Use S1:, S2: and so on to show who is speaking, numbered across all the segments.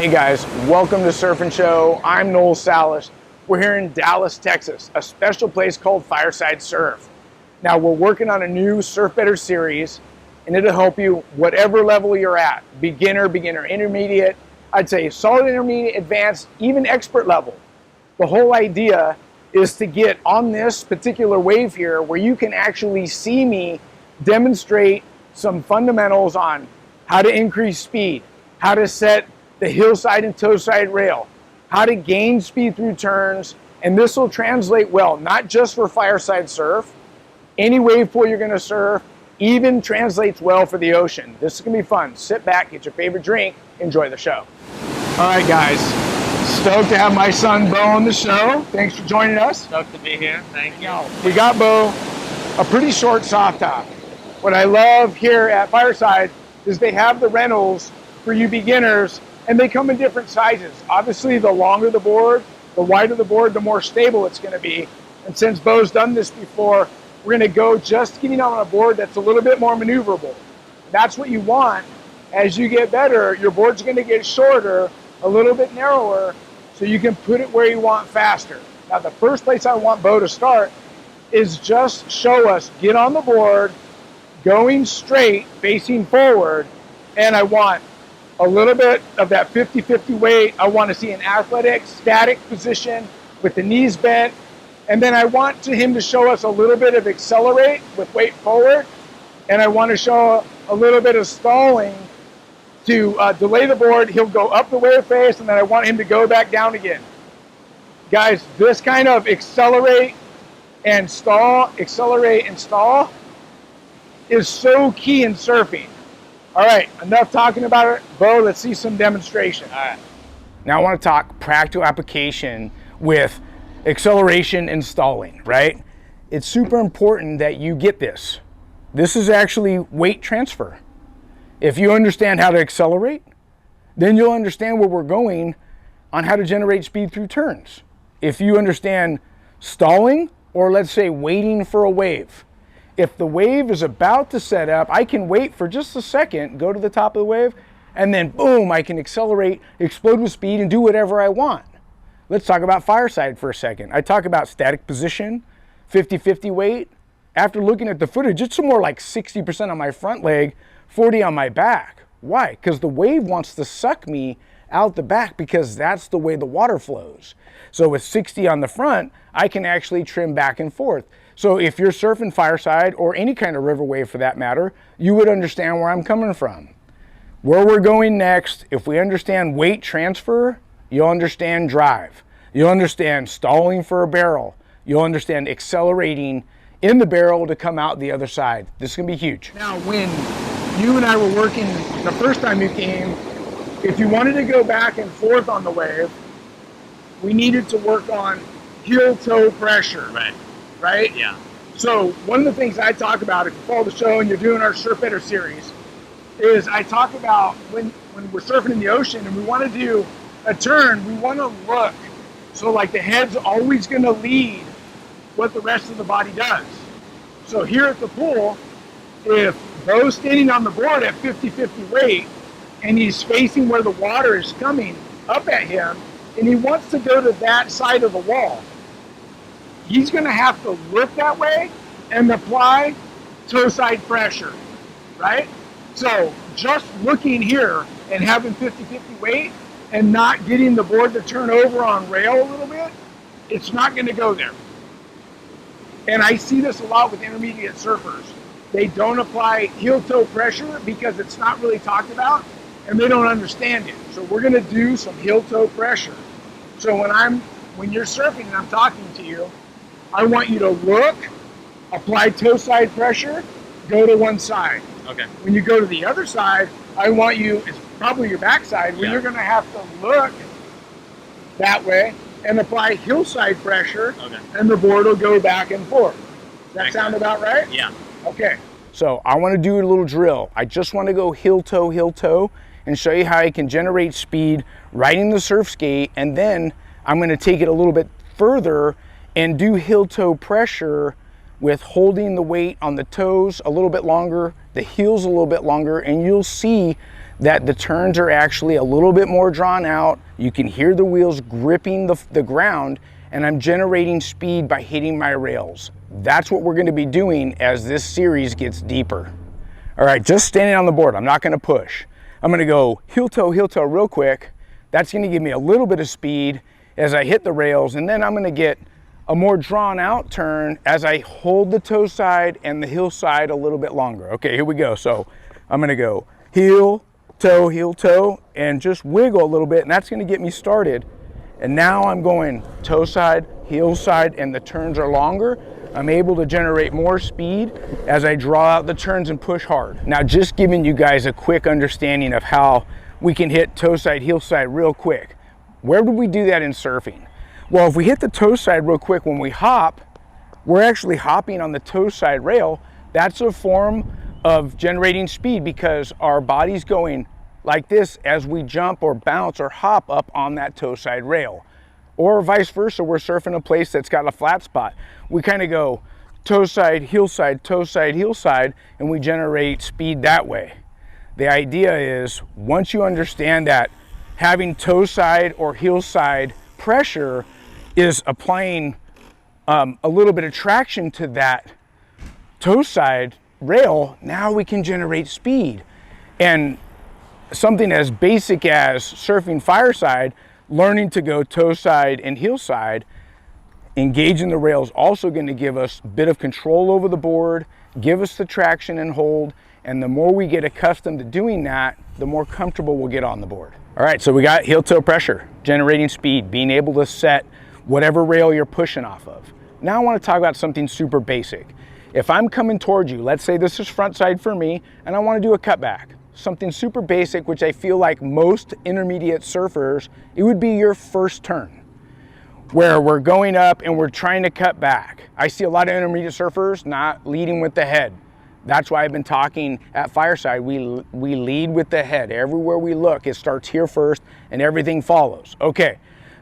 S1: Hey guys, welcome to Surf and Show. I'm Noel Salas. We're here in Dallas, Texas, a special place called Fireside Surf. Now we're working on a new Surf Better series, and it'll help you whatever level you're at. Beginner, intermediate, I'd say solid intermediate, advanced, even expert level. The whole idea is to get on this particular wave here where you can actually see me demonstrate some fundamentals on how to increase speed, how to set the hillside and toe side rail, how to gain speed through turns, and this will translate well, not just for Fireside Surf, any wave pool you're gonna surf, even translates well for the ocean. This is gonna be fun. Sit back, get your favorite drink, enjoy the show. All right, guys, stoked to have my son Bo on the show. Thanks for joining us.
S2: Stoked to be here, thank you.
S1: We got Bo a pretty short soft top. What I love here at Fireside is they have the rentals for you beginners, and they come in different sizes. Obviously, the longer the board, the wider the board, the more stable it's gonna be. And since Bo's done this before, we're gonna go just getting on a board that's a little bit more maneuverable. That's what you want. As you get better, your board's gonna get shorter, a little bit narrower, so you can put it where you want faster. Now, the first place I want Bo to start is just show us, get on the board, going straight, facing forward, and I want a little bit of that 50-50 weight. I want to see an athletic, static position with the knees bent. And then I want him to show us a little bit of accelerate with weight forward. And I want to show a little bit of stalling to delay the board. He'll go up the wave face, and then I want him to go back down again. Guys, this kind of accelerate and stall is so key in surfing. All right, enough talking about it. Bo, let's see some demonstration. All right. Now I want to talk practical application with acceleration and stalling, right? It's super important that you get this. This is actually weight transfer. If you understand how to accelerate, then you'll understand where we're going on how to generate speed through turns. If you understand stalling, or let's say waiting for a wave, if the wave is about to set up, I can wait for just a second, go to the top of the wave, and then boom, I can accelerate, explode with speed, and do whatever I want. Let's talk about Fireside for a second. I talk about static position, 50-50 weight. After looking at the footage, it's more like 60% on my front leg, 40 on my back. Why? Because the wave wants to suck me out the back because that's the way the water flows. So with 60 on the front, I can actually trim back and forth. So if you're surfing Fireside or any kind of river wave for that matter, you would understand where I'm coming from. Where we're going next, if we understand weight transfer, you'll understand drive. You'll understand stalling for a barrel. You'll understand accelerating in the barrel to come out the other side. This is gonna be huge. Now, when you and I were working the first time you came, if you wanted to go back and forth on the wave, we needed to work on heel-toe pressure. Right?
S2: Yeah.
S1: So one of the things I talk about, if you follow the show and you're doing our Surf Better series, is I talk about when we're surfing in the ocean and we want to do a turn, we want to look. So like the head's always going to lead what the rest of the body does. So here at the pool, if Bo's standing on the board at 50-50 weight and he's facing where the water is coming up at him and he wants to go to that side of the wall, he's going to have to look that way and apply toe side pressure, right? So just looking here and having 50-50 weight and not getting the board to turn over on rail a little bit, it's not going to go there. And I see this a lot with intermediate surfers. they don't apply heel-toe pressure because it's not really talked about and they don't understand it. So we're gonna do some heel-toe pressure. So when you're surfing and I'm talking to you, I want you to look, apply toe side pressure, go to one side.
S2: Okay.
S1: When you go to the other side, I want you, it's probably your backside, where you're gonna have to look that way and apply hillside pressure, and the board will go back and forth. Does that sound about right?
S2: Yeah.
S1: Okay. So I want to do a little drill. I just want to go heel toe, and show you how I can generate speed riding the surf skate, and then I'm going to take it a little bit further and do heel toe pressure with holding the weight on the toes a little bit longer, the heels a little bit longer, and you'll see that the turns are actually a little bit more drawn out. You can hear the wheels gripping the ground, and I'm generating speed by hitting my rails. That's what we're gonna be doing as this series gets deeper. All right, just standing on the board, I'm not gonna push. I'm gonna go heel toe real quick. That's gonna give me a little bit of speed as I hit the rails, and then I'm gonna get a more drawn out turn as I hold the toe side and the heel side a little bit longer. Okay, here we go. So I'm gonna go heel toe, and just wiggle a little bit, and that's gonna get me started. And now I'm going toe side, heel side, and the turns are longer. I'm able to generate more speed as I draw out the turns and push hard. Now, just giving you guys a quick understanding of how we can hit toe side, heel side real quick. Where would we do that in surfing? Well, if we hit the toe side real quick when we hop, we're actually hopping on the toe side rail. That's a form of generating speed because our body's going like this as we jump or bounce or hop up on that toe side rail. Or vice versa, we're surfing a place that's got a flat spot. We kind of go toe side, heel side, and we generate speed that way. The idea is, once you understand that having toe side or heel side pressure is applying a little bit of traction to that toe side rail, now we can generate speed. And something as basic as surfing Fireside, learning to go toe side and heel side, engaging the rail is also going to give us a bit of control over the board, give us the traction and hold, and the more we get accustomed to doing that, the more comfortable we'll get on the board. All right, so we got heel toe pressure, generating speed, being able to set whatever rail you're pushing off of. Now I want to talk about something super basic. If I'm coming towards you, let's say this is front side for me, and I want to do a cutback. Something super basic, which I feel like most intermediate surfers, it would be your first turn, where we're going up and we're trying to cut back. I see a lot of intermediate surfers not leading with the head. That's why I've been talking at Fireside, we lead with the head. Everywhere we look, it starts here first and everything follows. Okay,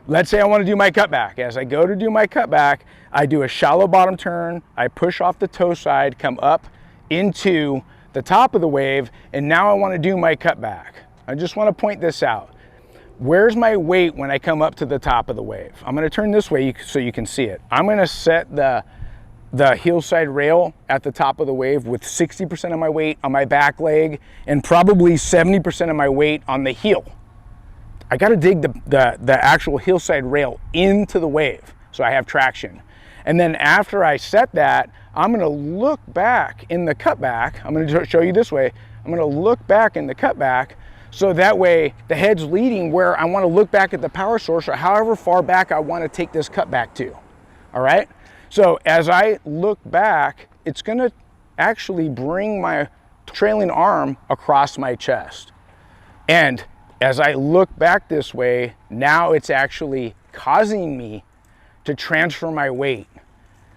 S1: let's say I want to do my cutback. As I go to do my cutback, I do a shallow bottom turn, I push off the toe side, come up into the top of the wave, and now I want to do my cutback. I just want to point this out. Where's my weight when I come up to the top of the wave? I'm going to turn this way so you can see it. I'm going to set the heel side rail at the top of the wave with 60% of my weight on my back leg and probably 70% of my weight on the heel. I got to dig the actual heel side rail into the wave so I have traction. And then after I set that, I'm going to look back in the cutback. I'm going to show you this way. I'm going to look back in the cutback so that way the head's leading where I want to look back at the power source or however far back I want to take this cutback to. All right? So as I look back, it's going to actually bring my trailing arm across my chest. And as I look back this way, now it's actually causing me to transfer my weight.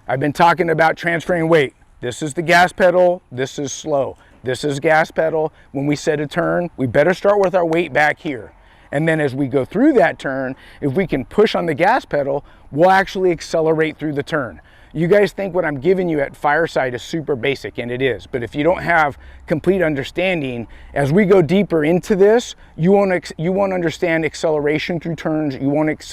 S1: I've been talking about transferring weight. This is the gas pedal, this is slow. This is gas pedal. When we set a turn, we better start with our weight back here. And then as we go through that turn, if we can push on the gas pedal, we'll actually accelerate through the turn. You guys think what I'm giving you at Fireside is super basic, and it is. But if you don't have complete understanding, as we go deeper into this, you won't understand acceleration through turns.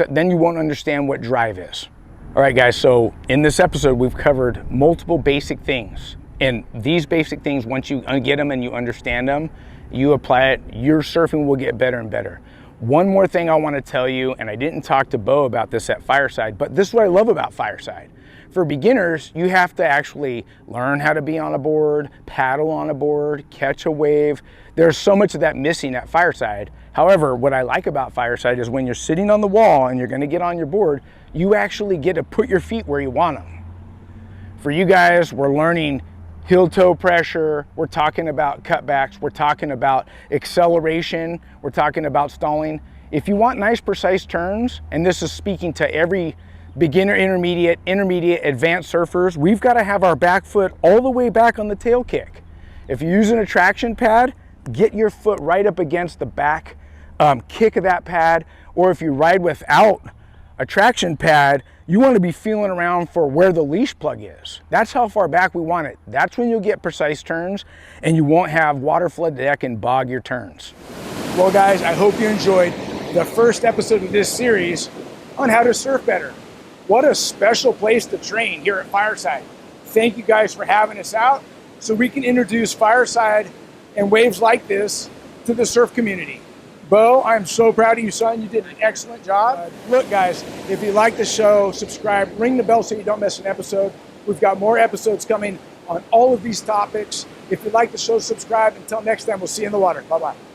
S1: Then you won't understand what drive is. All right, guys, so in this episode, we've covered multiple basic things. And these basic things, once you get them and you understand them, you apply it, your surfing will get better and better. One more thing I want to tell you, and I didn't talk to Bo about this at Fireside, but this is what I love about Fireside. For beginners, you have to actually learn how to be on a board, paddle on a board, catch a wave. There's so much of that missing at Fireside. However, what I like about Fireside is when you're sitting on the wall and you're going to get on your board, you actually get to put your feet where you want them. For you guys, we're learning heel toe pressure, we're talking about cutbacks, we're talking about acceleration, we're talking about stalling. If you want nice precise turns, and this is speaking to every beginner, intermediate, advanced surfers, we've got to have our back foot all the way back on the tail kick. If you're using a traction pad, get your foot right up against the back kick of that pad, or if you ride without a traction pad, you want to be feeling around for where the leash plug is. That's how far back we want it. That's when you'll get precise turns and you won't have water flood the deck and bog your turns. Well guys, I hope you enjoyed the first episode of this series on how to surf better. What a special place to train here at Fireside. Thank you guys for having us out so we can introduce Fireside and waves like this to the surf community. Bo, I'm so proud of you, son. You did an excellent job. Look, guys, if you like the show, subscribe, ring the bell so you don't miss an episode. We've got more episodes coming on all of these topics. If you like the show, subscribe. Until next time, we'll see you in the water. Bye-bye.